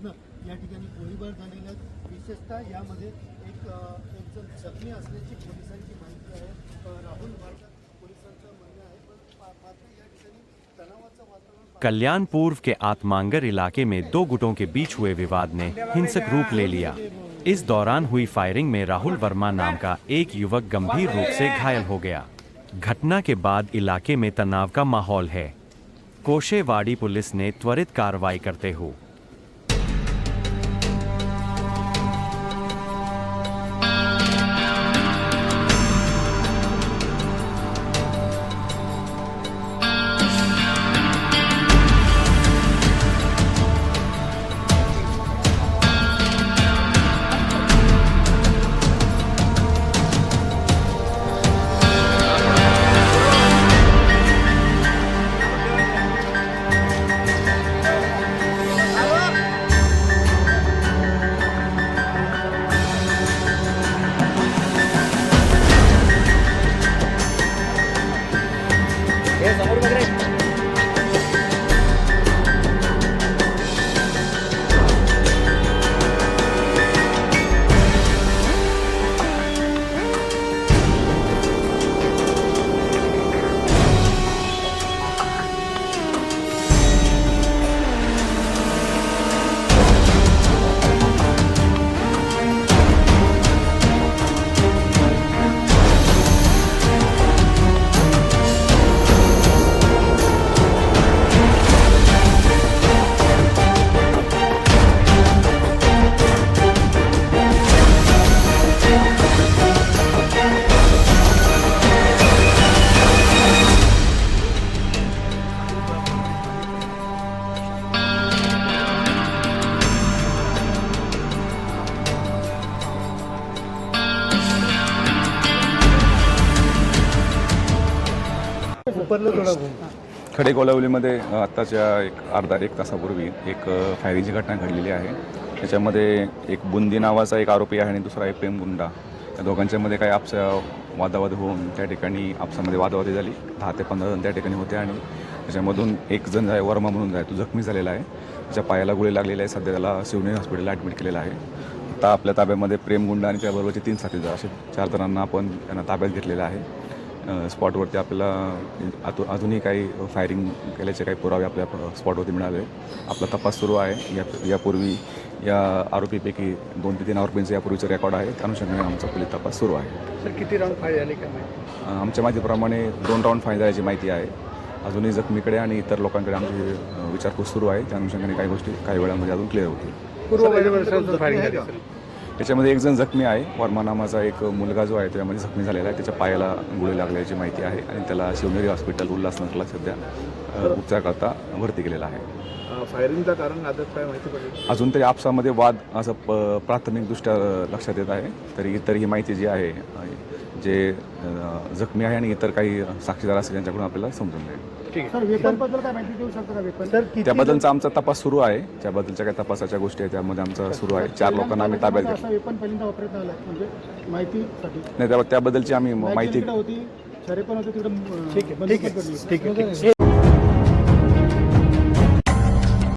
या ठिकाणी गोळीबार झालेला आहे। विशेषतः यामध्ये एक जण जखमी असल्याची पोलिसांची माहिती आहे। राहुल वाडकर पोलिसांचं म्हणणं आहे, पण मात्र या ठिकाणी तणावाचं वातावरण। कल्याण पूर्व के आत्मांगर इलाके में दो गुटों के बीच हुए विवाद ने हिंसक रूप ले लिया। इस दौरान हुई फायरिंग में राहुल वर्मा नाम का एक युवक गंभीर रूप से घायल हो गया। घटना के बाद इलाके में तनाव का माहौल है। कोशेवाड़ी पुलिस ने त्वरित कार्रवाई करते हुए खडेकोलावलीमध्ये आत्ताच्या एक तासापूर्वी एक फायरिंगची घटना घडलेली आहे। त्याच्यामध्ये एक बुंदी नावाचा एक आरोपी आहे आणि दुसरा एक प्रेमगुंडा, या दोघांच्यामध्ये काही आपसा वादावाद होऊन त्या ठिकाणी आपसामध्ये वादावादी झाली। 10 ते 15 जण त्या ठिकाणी होते आणि त्याच्यामधून एक जण आहे वर्मा म्हणून आहे, तो जखमी झालेला आहे। त्याच्या पायाला गोळी लागलेली आहे। सध्या त्याला शिवनेरी हॉस्पिटलला ॲडमिट केलेलं आहे। आता आपल्या ताब्यामध्ये प्रेमगुंडा आणि त्याबरोबरचे 3 साथीदार असे 4 जणांना आपण त्यांना ताब्यात घेतलेलं आहे। स्पॉटवरती आपल्याला अजूनही काही फायरिंग केल्याचे काही पुरावे आपल्या स्पॉटवरती मिळाले। आपला तपास सुरू आहे। यापूर्वी या आरोपीपैकी 2 ते 3 आरोपींचे यापूर्वीचे रेकॉर्ड आहे, त्या अनुषंगाने आमचा पोलीस तपास सुरू आहे। सर, किती राऊंड फायर झाले काय? आमच्या माहितीप्रमाणे 2 राऊंड फायर झाल्याची माहिती आहे। अजूनही जखमीकडे आणि इतर लोकांकडे आमची विचारपूस सुरू आहे, त्या अनुषंगाने काही गोष्टी काही वेळामध्ये अजून क्लिअर होतील। त्याच्यामध्ये एक जण जखमी आहे। वर्मा नामाचा एक मुलगा जो आहे त्यामध्ये जखमी झालेला आहे। त्याच्या पायाला गोळी लागल्याची माहिती आहे आणि त्याला शिवनेरी हॉस्पिटल उल्हासनगरला सध्या उपचाराकरता भरती केलेला आहे। फायरिंगचं कारण आदत काय माहिती पडली? अजून तरी आपसामध्ये वाद असं प्राथमिकदृष्ट्या लक्षात येत आहे। तरी इतर ही माहिती जी आहे, जे जखमी आहे आणि इतर काही साक्षीदार असतील त्यांच्याकडून आपल्याला समजून जाईल। सर, वेपनबद्दल काय माहिती देऊ शकता का? वेपन त्याबद्दलचा आमचा तपास सुरू आहे। त्याबद्दलच्या काही तपासाच्या गोष्टी आहेत त्यामध्ये आमचा सुरू आहे। 4 लोकांना आम्ही ताब्यात घेतलं। वेपन पहिल्यांदा वापरण्यात आलं म्हणजे माहितीसाठी नाही, त्याबद्दलची आम्ही माहिती होती, शरे पण होते तिकडे। ठीक आहे.